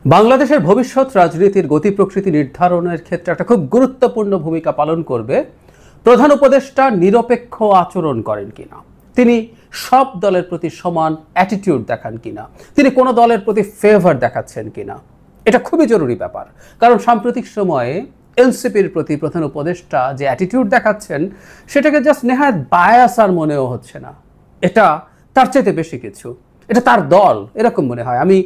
বাংলাদেশের ভবিষ্যৎ রাজনীতির গতি প্রকৃতি নির্ধারণের ক্ষেত্রে একটা খুব গুরুত্বপূর্ণ ভূমিকা পালন করবে প্রধান উপদেষ্টা নিরপেক্ষ আচরণ করেন কিনা, তিনি সব দলের প্রতি সমান অ্যাটিটিউড দেখান কিনা, তিনি কোনো দলের প্রতি ফেভার দেখাচ্ছেন কিনা। এটা খুবই জরুরি ব্যাপার, কারণ সাম্প্রতিক সময়ে এনসিপির প্রতি প্রধান উপদেষ্টা যে অ্যাটিটিউড দেখাচ্ছেন সেটাকে জাস্ট নেহায়ত বায়াস আর মনেও হচ্ছে না, এটা তার চাইতে বেশি কিছু, এটা তার দল এরকম মনে হয়। আমি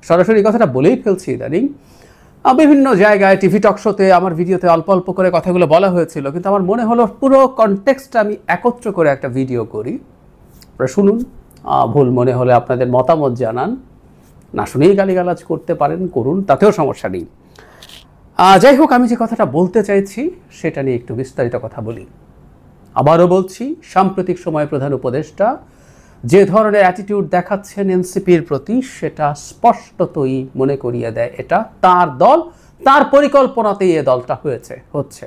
সরাসরি কথাটা বলেই ফেলছি ইদানিং, বিভিন্ন জায়গায় টিভি টক শোতে আমার ভিডিওতে অল্প অল্প করে কথাগুলো বলা হয়েছিল, কিন্তু আমার মনে হলো পুরো কনটেক্সটটা আমি একত্র করে একটা ভিডিও করি, আপনারা শুনুন, ভুল মনে হলে আপনাদের মতামত জানান, না শুনেই গালিগালাজ করতে পারেন, করুন, তাতেও সমস্যা নেই। যাই হোক, আমি যে কথাটা বলতে চাইছি সেটা নিয়ে একটু বিস্তারিত কথা বলি। আবারও বলছি, সাম্প্রতিক সময়ে প্রধান উপদেষ্টা যে ধরনের অ্যাটিটিউড দেখাচ্ছেন এনসিপির প্রতি, সেটা স্পষ্টতই মনে করিয়ে দেয় এটা তার দল, তার পরিকল্পনাতেই এ দলটা হচ্ছে।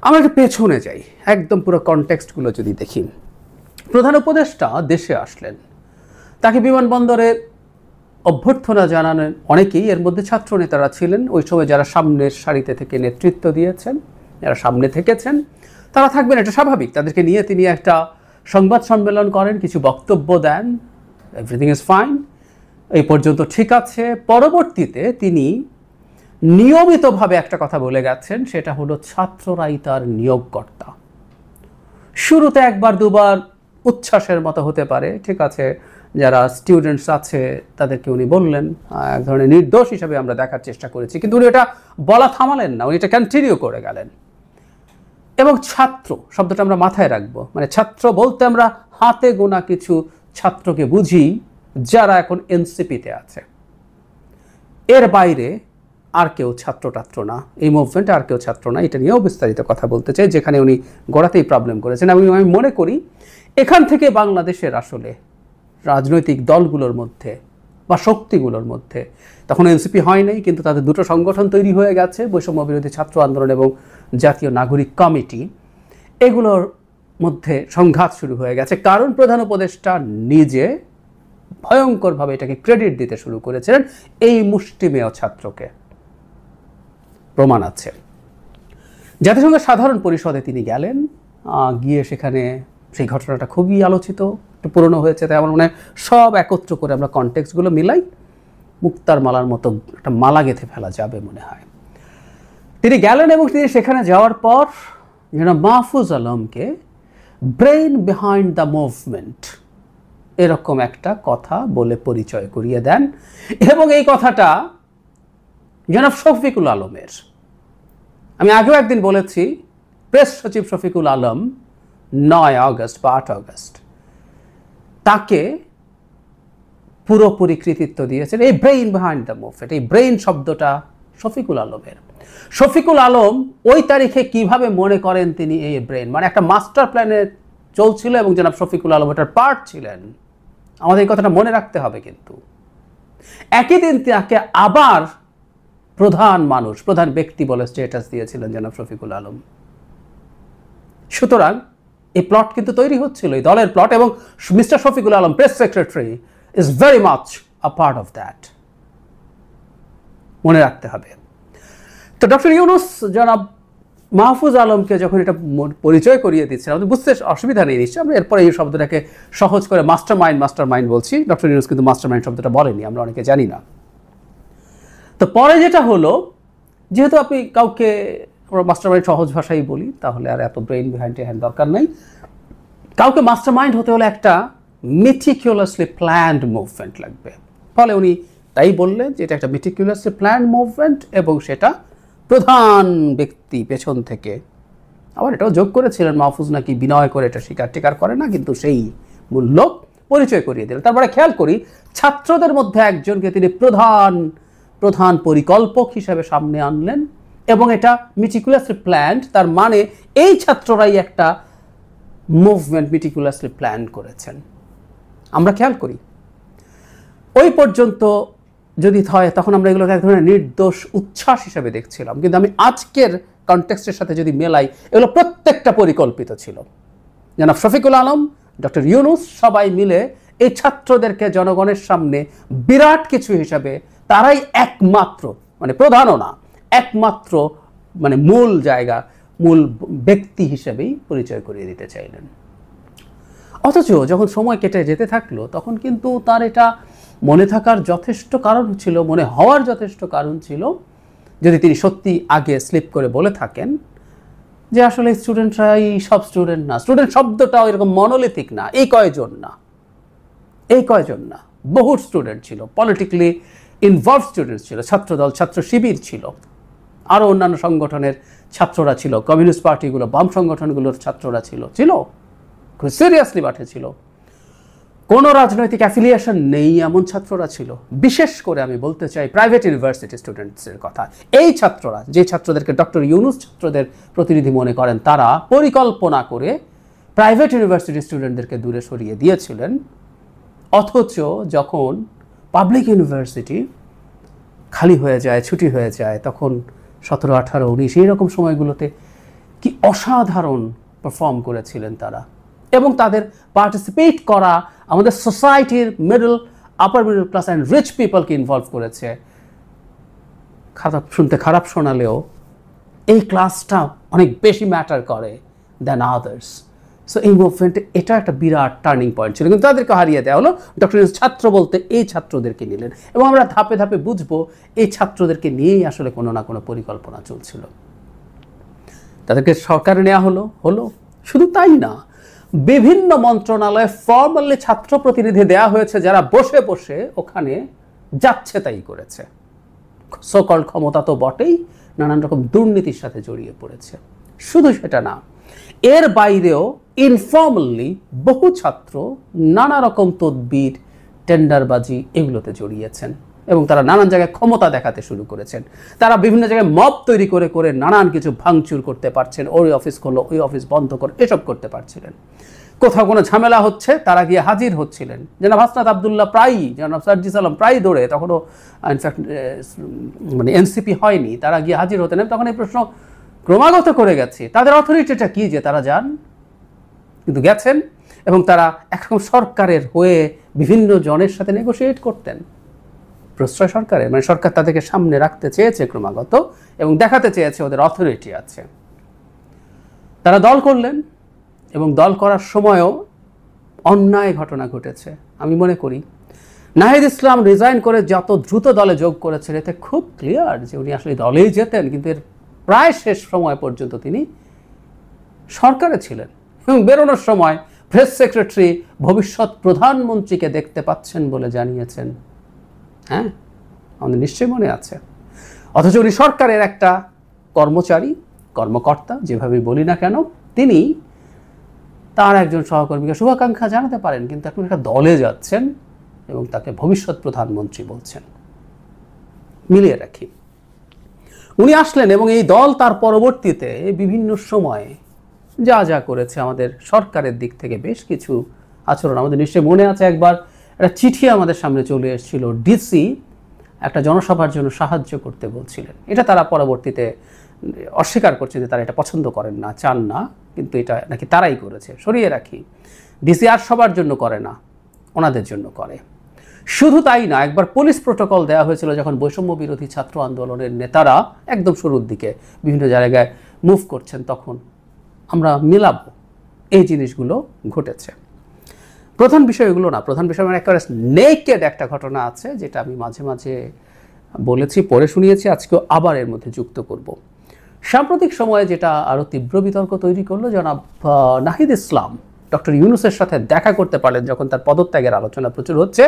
আমরা একটু পেছনে যাই, একদম পুরো কনটেক্সটগুলো যদি দেখি। প্রধান উপদেষ্টা দেশে আসলেন, তাকে বিমানবন্দরে অভ্যর্থনা জানানোর অনেকেই, এর মধ্যে ছাত্র নেতারা ছিলেন ওই সময়, যারা সামনের সারিতে থেকে নেতৃত্ব দিয়েছেন, যারা সামনে থেকেছেন তারা থাকবেন, এটা স্বাভাবিক। তাদেরকে নিয়ে তিনি একটা সংবাদ সম্মেলন করেন, কিছু বক্তব্য দেন, এভরিথিং ইজ ফাইন, এই পর্যন্ত ঠিক আছে। পরবর্তীতে তিনি নিয়মিতভাবে একটা কথা বলে গেছেন, সেটা হলো ছাত্ররাই তার নিয়োগকর্তা। শুরুতে একবার দুবার উচ্ছ্বাসের মতো হতে পারে, ঠিক আছে, যারা স্টুডেন্টস আছে তাদেরকে উনি বললেন, এক ধরনের নির্দোষ হিসাবে আমরা দেখার চেষ্টা করেছি, কিন্তু উনি এটা বলা থামালেন না, উনি এটা কন্টিনিউ করে গেলেন। এবং ছাত্র শব্দটা আমরা মাথায় রাখবো, মানে ছাত্র বলতে আমরা হাতে গোনা কিছু ছাত্রকে বুঝি যারা এখন এনসিপিতে আছে, এর বাইরে আর কেউ ছাত্র না, এই মুভমেন্টে আর কেউ ছাত্র না। এটা নিয়েও বিস্তারিত কথা বলতে চাই, যেখানে উনি গোড়াতেই প্রবলেম করেছেন। আমি মনে করি এখান থেকে বাংলাদেশের আসলে রাজনৈতিক দলগুলোর মধ্যে বা শক্তিগুলোর মধ্যে, তখন এনসিপি হয় নাই, কিন্তু তাদের দুটো সংগঠন তৈরি হয়ে গেছে, বৈষম্য বিরোধী ছাত্র আন্দোলন এবং জাতীয় নাগরিক কমিটি, এগুলোর মধ্যে সংঘাত শুরু হয়ে গেছে, কারণ প্রধান উপদেষ্টা নিজে ভয়ঙ্করভাবে এটাকে ক্রেডিট দিতে শুরু করেছিলেন এই মুষ্টিমেয় ছাত্রকে। প্রমাণ আছে, জাতিসংঘের সাধারণ পরিষদে তিনি গেলেন, গিয়ে সেখানে সেই ঘটনাটা খুবই আলোচিত, একটু পুরনো হয়েছে, তাই আমার মনে হয় সব একত্র করে আমরা কনটেক্সটগুলো মিলাই মুক্তার মালার মতো একটা মালা গেঁথে ফেলা যাবে মনে হয়। তিনি গেলেন এবং তিনি সেখানে যাওয়ার পর মাহফুজ আলমকে ব্রেইন বিহাইন্ড দ্য মুভমেন্ট এরকম একটা কথা বলে পরিচয় করিয়ে দেন, এবং এই কথাটা জনাব শফিকুল আলমের, আমি আগেও একদিন বলেছি, প্রেস সচিব শফিকুল আলম 9 আগস্ট বা 8 আগস্ট তাকে পুরোপুরি কৃতিত্ব দিয়েছেন এই ব্রেইন বিহাইন্ড দ্য মুভমেন্ট। এই ব্রেইন শব্দটা শফিকুল আলমের। শফিকুল আলম ওই তারিখে কিভাবে মনে করেন তিনি এই ব্রেইন, মানে একটা মাস্টার প্ল্যানে চলছিল এবং জনাব শফিকুল আলম এটার পার্ট ছিলেন। আমাদের এই কথাটা মনে রাখতে হবে। কিন্তু একই দিন তাকে আবার প্রধান ব্যক্তি বলে স্ট্যাটাস দিয়েছিলেন জনাব শফিকুল আলম। সুতরাং এই প্লট কিন্তু তৈরি হচ্ছিল, এই দলের প্লট, এবং mister Shafiqul Alam, press secretary, is very much a part of that, মনে রাখতে হবে। তো ডক্টর ইউনূস জনাব মাহফুজ আলমকে যখন এটা পরিচয় করিয়ে দিচ্ছেন, আমাদের বুঝতে অসুবিধা নেই নিশ্চয়, আমরা এরপরে এই শব্দটাকে সহজ করে মাস্টার মাইন্ড বলছি। ডক্টর ইউনূস কিন্তু মাস্টার মাইন্ড শব্দটা বলেনি, আমরা অনেকে জানি না। তো পরে যেটা হলো, যেহেতু আপনি কাউকে মাস্টার মাইন্ড সহজ ভাষাই বলি, তাহলে আর এত ব্রেইন বিহাইন্ড হ্যান্ড দরকার নেই। কাউকে মাস্টার মাইন্ড হতে হলে একটা মেটিকুলাসলি প্ল্যান্ড মুভমেন্ট লাগবে। ফলে উনি তাই বললেন যে এটা একটা মেটিকুলাসলি প্ল্যান্ড মুভমেন্ট, এবং সেটা প্রধান ব্যক্তি পেছন থেকে, আবার এটাও যোগ করেছিলেন মাহফুজ নাকি বিনয় করে এটা স্বীকার করে না, কিন্তু সেই মূল্য পরিচয় করিয়ে দিলেন। তারপরে খেয়াল করি, ছাত্রদের মধ্যে একজনকে তিনি প্রধান পরিকল্পক হিসেবে সামনে আনলেন, এবং এটা মেটিকুলাসলি প্ল্যান্ড, তার মানে এই ছাত্ররাই একটা মুভমেন্ট মেটিকুলাসলি প্ল্যান করেছেন। আমরা খেয়াল করি ওই পর্যন্ত যদি হয়, তখন আমরা এগুলোকে এক ধরনের নির্দোষ উচ্ছ্বাস হিসেবে দেখছিলাম, কিন্তু আমি আজকের কনটেক্সটের সাথে যদি মেলাই, এগুলো প্রত্যেকটা পরিকল্পিত ছিল। জনাব শফিকুল আলম, ডক্টর ইউনূস সবাই মিলে এই ছাত্রদেরকে জনগণের সামনে বিরাট কিছু হিসাবে তারাই একমাত্র, মানে প্রধানও না, একমাত্র মানে মূল জায়গা, মূল ব্যক্তি হিসেবেই পরিচয় করিয়ে দিতে চাইলেন। অথচ যখন সময় কেটে যেতে থাকলো তখন কিন্তু তার এটা মনে থাকার যথেষ্ট কারণ ছিল, মনে হওয়ার যথেষ্ট কারণ ছিল, যদি তিনি সত্যি আগে স্লিপ করে বলে থাকেন যে আসলে স্টুডেন্টরাই সব স্টুডেন্ট না, স্টুডেন্ট শব্দটাও এরকম মনোলিথিক না, এই কয়জন না, বহু স্টুডেন্ট ছিল, পলিটিক্যালি ইনভলভ স্টুডেন্ট ছিল, ছাত্রদল, ছাত্র শিবির ছিল, আরও অন্যান্য সংগঠনের ছাত্ররা ছিল, কমিউনিস্ট পার্টিগুলো, বাম সংগঠনগুলোর ছাত্ররা ছিল, খুব সিরিয়াসলি মাঠে ছিল। কোনো রাজনৈতিক অ্যাফিলিয়েশন নেই এমন ছাত্ররা ছিল। বিশেষ করে আমি বলতে চাই প্রাইভেট ইউনিভার্সিটি স্টুডেন্টসের কথা। এই ছাত্ররা, যে ছাত্রদেরকে ডক্টর ইউনুস ছাত্রদের প্রতিনিধি মনে করেন, তারা পরিকল্পনা করে প্রাইভেট ইউনিভার্সিটি স্টুডেন্টদেরকে দূরে সরিয়ে দিয়েছিলেন। অথচ যখন পাবলিক ইউনিভার্সিটি খালি হয়ে যায়, ছুটি হয়ে যায়, তখন 17, 18, 19 এইরকম সময়গুলোতে কি অসাধারণ পারফর্ম করেছিলেন তারা, এবং তাদের পার্টিসিপেট করা আমাদের সোসাইটির upper middle class and rich পিপলকে ইনভলভ করেছে। খারাপ শোনালেও এই ক্লাসটা অনেক বেশি ম্যাটার করে দ্যান আদার্স। সো এই মুভমেন্টে এটা একটা বিরাট টার্নিং পয়েন্ট ছিল, কিন্তু তাদেরকে হারিয়ে দেওয়া হলো। ডক্টর ইউনুস ছাত্র বলতে এই ছাত্রদেরকে নিলেন, এবং আমরা ধাপে ধাপে বুঝবো এই ছাত্রদেরকে নিয়েই আসলে কোনো না কোনো পরিকল্পনা চলছিল। তাদেরকে সরকারে নেওয়া হলো। শুধু তাই না, বিভিন্ন মন্ত্রণালয়ে ফর্মালি ছাত্র প্রতিনিধি দেওয়া হয়েছে, যারা বসে বসে ওখানে যাচ্ছে তাই করেছে। সকল ক্ষমতা তো বটেই, নানান রকম দুর্নীতির সাথে জড়িয়ে পড়েছে। শুধু সেটা না, এর বাইরেও ইনফর্মালি বহু ছাত্র নানা রকম তদবির, টেন্ডারবাজি এগুলোতে জড়িয়েছেন, এবং তারা নানান জায়গায় ক্ষমতা দেখাতে শুরু করেছেন। তারা বিভিন্ন জায়গায় মব তৈরি করে করে নানান কিছু ভাঙচুর করতে পারছেন, ওই অফিস করলো, ওই অফিস বন্ধ করে, এসব করতে পারছিলেন। কোথাও কোনো ঝামেলা হচ্ছে তারা গিয়ে হাজির হচ্ছিলেন। জনাব হাসনাত আবদুল্লাহ প্রায়ই, জনাব সার্জিস আলম প্রায় দৌড়ে, তখনও ইনফ্যাক্ট মানে এনসিপি হয়নি, তারা গিয়ে হাজির হতেন। তখন এই প্রশ্ন ক্রমাগত করে গেছে, তাদের অথরিটিটা কি যে তারা যান, কিন্তু গেছেন, এবং তারা একরকম সরকারের হয়ে বিভিন্ন জনের সাথে নেগোশিয়েট করতেন, প্রশ্রয় সরকারের, মানে সরকার তাদেরকে সামনে রাখতে চেয়েছে ক্রমাগত, এবং দেখাতে চেয়েছে ওদের অথরিটি আছে। তারা দল করলেন, এবং দল করার সময়ও অন্যায় ঘটনা ঘটেছে। আমি মনে করি নাহিদ ইসলাম রিজাইন করে যত দ্রুত দলে যোগ করেছেন, এতে খুব ক্লিয়ার যে উনি আসলে দলেই যেতেন, কিন্তু এর প্রায় শেষ সময় পর্যন্ত তিনি সরকারে ছিলেন, এবং বেরোনোর সময় প্রেস সেক্রেটারি ভবিষ্যৎ প্রধানমন্ত্রীকে দেখতে পাচ্ছেন বলে জানিয়েছেন। হ্যাঁ, আমাদের নিশ্চয়ই মনে আছে। অথচ উনি সরকারের একটা কর্মকর্তা, যেভাবে বলি না কেন, তিনি তার একজন সহকর্মীকে শুভাকাঙ্ক্ষা জানাতে পারেন, কিন্তু এখন একটা দলে যাচ্ছেন এবং তাকে ভবিষ্যৎ প্রধানমন্ত্রী বলছেন। মিলিয়ে রাখি, উনি আসলেন, এবং এই দল তার পরবর্তীতে বিভিন্ন সময়ে যা করেছে আমাদের সরকারের দিক থেকে বেশ কিছু আচরণ আমাদের নিশ্চয়ই মনে আছে। একবার একটা চিঠি আমাদের সামনে চলে এসেছিল, ডিসি একটা জনসভার জন্য সাহায্য করতে বলছিলেন। এটা তারা পরবর্তীতে অস্বীকার করছে যে তারা এটা পছন্দ করেন না, চান না, কিন্তু এটা নাকি তারাই করেছে। সরিয়ে রাখি, ডিসি আর সবার জন্য করে না, ওনাদের জন্য করে। শুধু তাই না, একবার পুলিশ প্রোটোকল দেওয়া হয়েছিল যখন বৈষম্য বিরোধী ছাত্র আন্দোলনের নেতারা একদম শুরুর দিকে বিভিন্ন জায়গায় মুভ করছেন, তখন আমরা মিলাব এই জিনিসগুলো ঘটেছে। প্রধান বিষয় এগুলো না, প্রধান বিষয় মানে একেবারে নেকেড একটা ঘটনা আছে, যেটা আমি মাঝে মাঝে বলেছি, পড়ে শুনিয়েছি, আজকেও আবার এর মধ্যে যুক্ত করব। সাম্প্রতিক সময়ে যেটা আরও তীব্র বিতর্ক তৈরি করলো, জনাব নাহিদ ইসলাম ডক্টর ইউনুসের সাথে দেখা করতে পারলেন যখন তার পদত্যাগের আলোচনা প্রচুর হচ্ছে,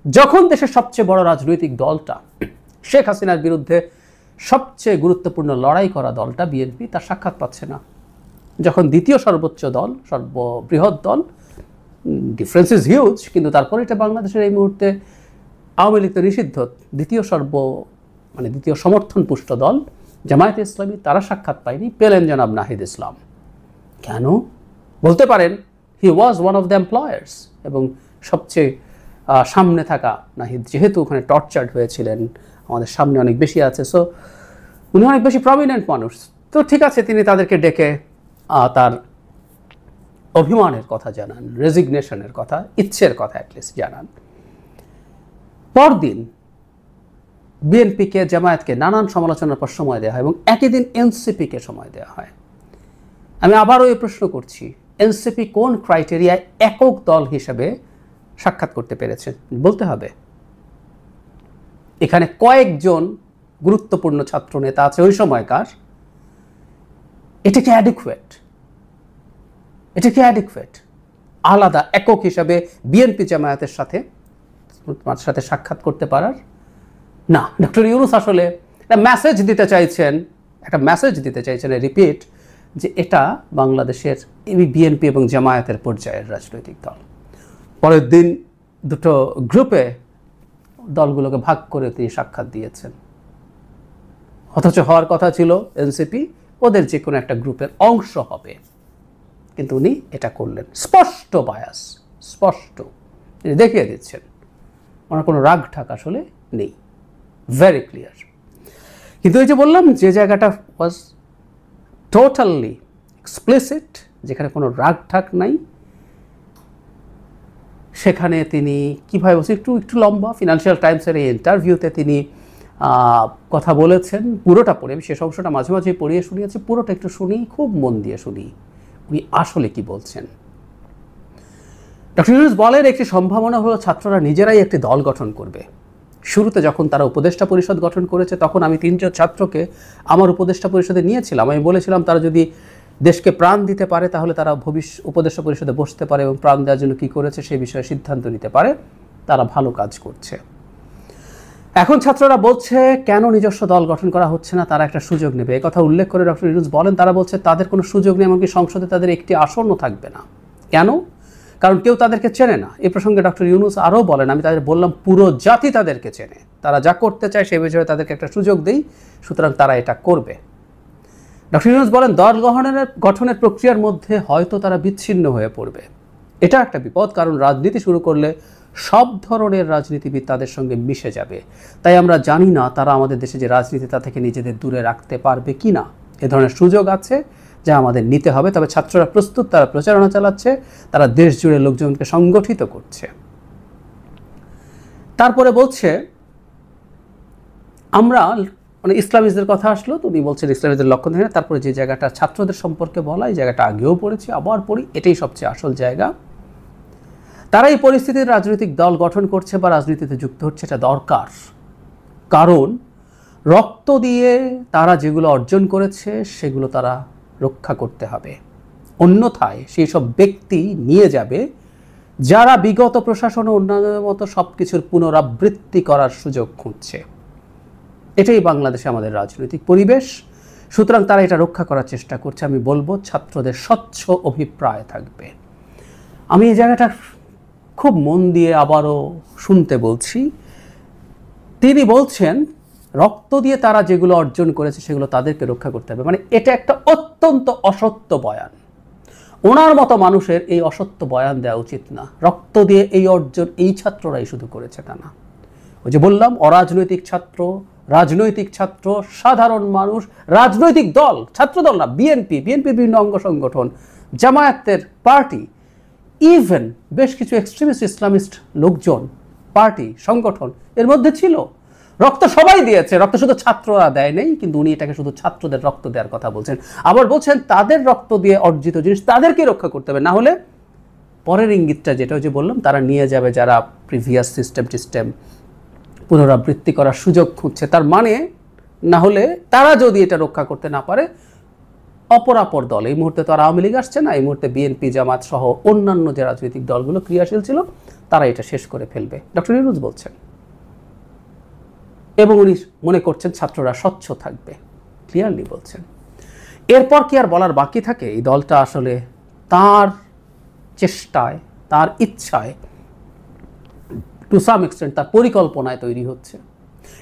যখন দেশের সবচেয়ে বড় রাজনৈতিক দলটা, শেখ হাসিনার বিরুদ্ধে সবচেয়ে গুরুত্বপূর্ণ লড়াই করা দলটা বিএনপি, তার সাক্ষাৎ পাচ্ছে না। যখন দ্বিতীয় সর্বোচ্চ দল, সর্ববৃহৎ দল, ডিফারেন্স ইজ হিউজ, কিন্তু তারপরে এটা বাংলাদেশের এই মুহূর্তে আওয়ামী লীগ তো নিষিদ্ধ, দ্বিতীয় সমর্থন পুষ্ট দল জামায়াতে ইসলামী, তারা সাক্ষাৎ পায়নি, পেলেন জনাব নাহিদ ইসলাম। কেন? বলতে পারেন he was one of the employers, এবং সবচেয়ে সামনে থাকা নাহিদ যেহেতু ওখানে টর্চার্ড হয়েছিলেন, আমাদের সামনে অনেক বেশি আছে, সো উনি অনেক বেশি প্রমিনেন্ট মানুষ। তো ঠিক আছে, তিনি তাদেরকে ডেকে তার অভিমানের কথা জানান, রেজিগনেশনের কথা, ইচ্ছের কথা অ্যাটলিস্ট জানান। পরদিন বিএনপিকে, জামায়াতকে নানান সমালোচনার পর সময় দেওয়া হয় এবং একই দিন এনসিপিকে সময় দেওয়া হয়। আমি আবারও এই প্রশ্ন করছি, এনসিপি কোন ক্রাইটেরিয়ায় একক দল হিসেবে সাক্ষাৎ করতে পেরেছে বলতে হবে। এখানে কয়েকজন গুরুত্বপূর্ণ ছাত্র নেতা আছে ওই সময়কার। এটা কি অ্যাডিকুয়েট? এটা কি অ্যাডিকুয়েট আলাদা একক হিসাবে বিএনপি জামায়াতের সাথে সাক্ষাৎ করতে পারার? না, ডক্টর ইউনূস আসলে একটা মেসেজ দিতে চাইছেন, রিপিট, যে এটা বাংলাদেশের বিএনপি এবং জামায়াতের পর্যায়ের রাজনৈতিক দল। পরের দিন দুটো গ্রুপে দলগুলোকে ভাগ করে তিনি সাক্ষাৎ দিয়েছেন, অথচ হওয়ার কথা ছিল এনসিপি ওদের যে কোনো একটা গ্রুপের অংশ হবে, কিন্তু উনি এটা করলেন। স্পষ্ট বায়াস, স্পষ্ট তিনি দেখিয়ে দিচ্ছেন ওনার কোনো রাগ ঠাক আসলে নেই, ভেরি ক্লিয়ার। কিন্তু এই যে বললাম, যে জায়গাটা ওয়াজ টোটালি এক্সপ্লিসিট, যেখানে কোনো রাগ ঠাক নাই, সেখানে তিনি কীভাবে বলছেন, একটু লম্বা ফিনান্সিয়াল টাইমসের এই ইন্টারভিউতে তিনি কথা বলেছেন। পুরোটা পড়ে, আমি শেষ অংশটা মাঝে মাঝে পড়িয়ে শুনিয়েছি, পুরোটা একটু শুনি, খুব মন দিয়ে শুনি উনি আসলে কি বলছেন। ডক্টর ইউনূস বলেন, একটি সম্ভাবনা হলো ছাত্ররা নিজেরাই একটি দল গঠন করবে। শুরুতে যখন তারা উপদেষ্টা পরিষদ গঠন করেছে, তখন আমি 3জন ছাত্রকে আমার উপদেষ্টা পরিষদে নিয়েছিলাম। আমি বলেছিলাম তারা যদি দেশকে প্রাণ দিতে পারে তাহলে তারা উপদেষ্টা পরিষদে বসতে পারে এবং প্রাণ দেওয়ার জন্য কী করেছে সেই বিষয়ে সিদ্ধান্ত নিতে পারে, তারা ভালো কাজ করছে। এখন ছাত্ররা বলছে কেন নিজস্ব দল গঠন করা হচ্ছে না, তারা একটা সুযোগ নেবে। এই কথা উল্লেখ করে ডক্টর ইউনূস বলেন, তারা বলছে তাদের কোনো সুযোগ নেই, এমনকি সংসদে তাদের একটি আসনও থাকবে না। কেন? কারণ কেউ তাদেরকে চেনে না। এই প্রসঙ্গে ডক্টর ইউনূস আরও বলেন, আমি তাদের বললাম পুরো জাতি তাদেরকে চেনে, তারা যা করতে চায় সেই বিষয়ে তাদেরকে একটা সুযোগ দেই, সুতরাং তারা এটা করবে। ডক্টর ইউনূস বলেন, দল গঠনের প্রক্রিয়ার মধ্যে হয়তো তারা বিচ্ছিন্ন হয়ে পড়বে। এটা একটা বিপদ, কারণ রাজনীতি শুরু করলে সব ধরনের রাজনীতিবিদ তাদের সঙ্গে মিশে যাবে। তাই আমরা জানি না তারা আমাদের দেশে যে রাজনীতি তা থেকে নিজেদের দূরে রাখতে পারবে কি না। এ ধরনের সুযোগ আছে যা আমাদের নিতে হবে। তবে ছাত্ররা প্রস্তুত, তারা প্রচারণা চালাচ্ছে, তারা দেশ জুড়ে লোকজনকে সংগঠিত করছে। তারপরে বলছে আমরা মানে ইসলামিস্টদের কথা আসলো, তো উনি বলছেন ইসলামিস্টদের লক্ষণ দেখে। তারপরে যে জায়গাটা ছাত্রদের সম্পর্কে বলা, এই জায়গাটা আগেও পড়েছি, আবার পড়ি, এটাই সবচেয়ে আসল জায়গা। তারা এই পরিস্থিতির রাজনৈতিক দল গঠন করছে বা রাজনীতিতে যুক্ত হচ্ছে, এটা দরকার। কারণ রক্ত দিয়ে তারা যেগুলো অর্জন করেছে সেগুলো তারা রক্ষা করতে হবে। অন্যথায় সেই সব ব্যক্তি নিয়ে যাবে যারা বিগত প্রশাসন ও অন্যান্যদের মতো সব কিছুর পুনরাবৃত্তি করার সুযোগ খুঁজছে। এটাই বাংলাদেশে আমাদের রাজনৈতিক পরিবেশ। সুতরাং তারা এটা রক্ষা করার চেষ্টা করছে। আমি বলবো ছাত্রদের স্বচ্ছ অভিপ্রায় থাকবে। আমি এই জায়গাটা খুব মন দিয়ে আবারও শুনতে বলছি। তিনি বলছেন রক্ত দিয়ে তারা যেগুলো অর্জন করেছে সেগুলো তাদেরকে রক্ষা করতে হবে। মানে এটা একটা অত্যন্ত অসত্য বয়ান। ওনার মতো মানুষের এই অসত্য বয়ান দেওয়া উচিত না। রক্ত দিয়ে এই অর্জন এই ছাত্ররাই শুধু করেছে তা না। ওই যে বললাম, অরাজনৈতিক ছাত্র, রাজনৈতিক ছাত্র, সাধারণ মানুষ, রাজনৈতিক দল, ছাত্রদল না, বিএনপি বিভিন্ন অঙ্গ সংগঠন, জামায়াতের পার্টি, ইভেন বেশ কিছু এক্সট্রিমিস্ট ইসলামিস্ট লোকজন, পার্টি, সংগঠন এর মধ্যে ছিল। রক্ত সবাই দিয়েছে, রক্ত শুধু ছাত্ররা দেয় নেই, কিন্তু উনি এটাকে শুধু ছাত্রদের রক্ত দেওয়ার কথা বলছেন। আবার বলছেন তাদের রক্ত দিয়ে অর্জিত জিনিস তাদেরকেই রক্ষা করতে হবে, না হলে পরের ইঙ্গিতটা যেটা যে বললাম, তারা নিয়ে যাবে যারা প্রিভিয়াস সিস্টেম পুনরাবৃত্তি করার সুযোগ খুঁজছে। তার মানে না হলে তারা যদি এটা রক্ষা করতে না পারে, অপরাপর দল, এই মুহূর্তে তো আর আওয়ামী লীগ আসছে না, এই মুহূর্তে বিএনপি, জামাত সহ অন্যান্য যে রাজনৈতিক দলগুলো ক্রিয়াশীল ছিল, তারা এটা শেষ করে ফেলবে, ডক্টর ইউনূস বলছেন। এবং উনি মনে করছেন ছাত্ররা স্বচ্ছ থাকবে, ক্লিয়ারলি বলছেন। এরপর কি আর বলার বাকি থাকে? এই দলটা আসলে তার চেষ্টায়, তার ইচ্ছায়, টু সাম এক্সটেন্ট তার পরিকল্পনায় তৈরি হচ্ছে।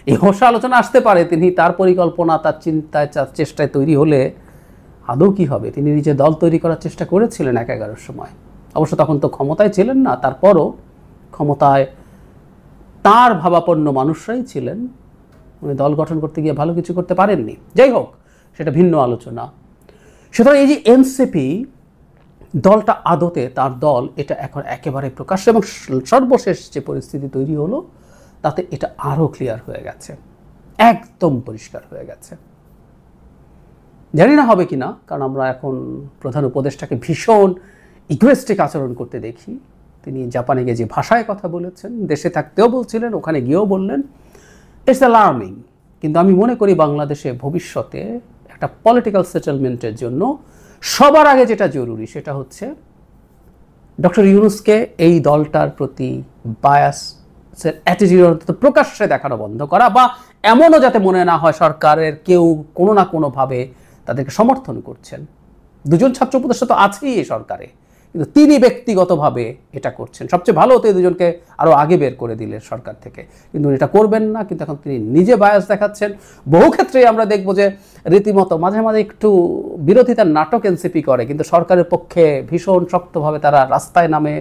এই হোসা আলোচনা আসতে পারে তিনি তার পরিকল্পনা, তার চিন্তায়, তার চেষ্টায় তৈরি হলে আদৌ কি হবে? তিনি নিজে দল তৈরি করার চেষ্টা করেছিলেন 11-11 সময়। অবশ্য তখন তো ক্ষমতায় ছিলেন না, তারপরও ক্ষমতায় তার ভাবাপন্ন মানুষরাই ছিলেন। উনি দল গঠন করতে গিয়ে ভালো কিছু করতে পারেননি। যাই হোক, সেটা ভিন্ন আলোচনা। সুতরাং এই যে এনসিপি দলটা আদতে তার দল এটা এখন একেবারে প্রকাশ্য, এবং সর্বশেষ যে পরিস্থিতি তৈরি হলো তাতে এটা আরও ক্লিয়ার হয়ে গেছে, একদম পরিষ্কার হয়ে গেছে। জানি না হবে কিনা, কারণ আমরা এখন প্রধান উপদেষ্টাকে ভীষণ ইগোয়েস্টিক আচরণ করতে দেখি। তিনি জাপানে গিয়ে যে ভাষায় কথা বলেছেন, দেশে থাকতেও বলছিলেন, ওখানে গিয়েও বললেন, ইটস অ্যালার্মিং। কিন্তু আমি মনে করি বাংলাদেশে ভবিষ্যতে একটা পলিটিক্যাল সেটেলমেন্টের জন্য সবার আগে যেটা জরুরি সেটা হচ্ছে ডক্টর ইউনূসকে এই দলটার প্রতি বায়াসের অ্যাটিটিউড প্রকাশ্যে দেখানো বন্ধ করা, বা এমনও যাতে মনে না হয় সরকারের কেউ কোনো না কোনোভাবে তাদেরকে সমর্থন করছেন। দুজন ছাত্র উপদেষ্টা তো আছেই এই সরকারে, কিন্তু তিনি ব্যক্তিগতভাবে এটা করছেন। সবচেয়ে ভালো হতো এই দুজনকে আরও আগে বের করে দিলে সরকার থেকে, কিন্তু এটা করবেন না। কিন্তু এখন তিনি নিজে বায়াস দেখাচ্ছেন। বহু ক্ষেত্রেই আমরা দেখব যে রীতিমতো মাঝে মাঝে একটু বিরোধিতার নাটক এনসিপি করে, কিন্তু সরকারের পক্ষে ভীষণ শক্তভাবে তারা রাস্তায় নামে,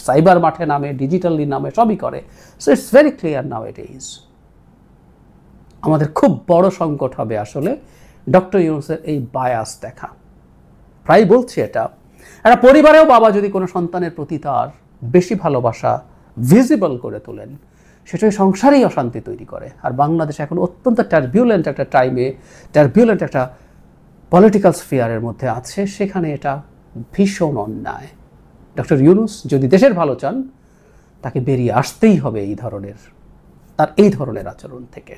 সাইবার মাঠে নামে, ডিজিটালি নামে, সবই করে। So it's very clear now it is. আমাদের খুব বড় সংকট হবে আসলে ডক্টর ইউনূসের এই বায়াস দেখা। প্রায় বলছি এটা, একটা পরিবারেও বাবা যদি কোনো সন্তানের প্রতি তার বেশি ভালোবাসা ভিজিবল করে তোলেন, সেটাই সংসারেই অশান্তি তৈরি করে। আর বাংলাদেশ এখন অত্যন্ত টার্বিউলেন্ট একটা টাইমে, টার্বিউলেন্ট একটা পলিটিক্যাল স্ফিয়ারের মধ্যে আছে, সেখানে এটা ভীষণ অন্যায়। ডক্টর ইউনূস যদি দেশের ভালো চান, তাকে বেরিয়ে আসতেই হবে এই ধরনের আচরণ থেকে।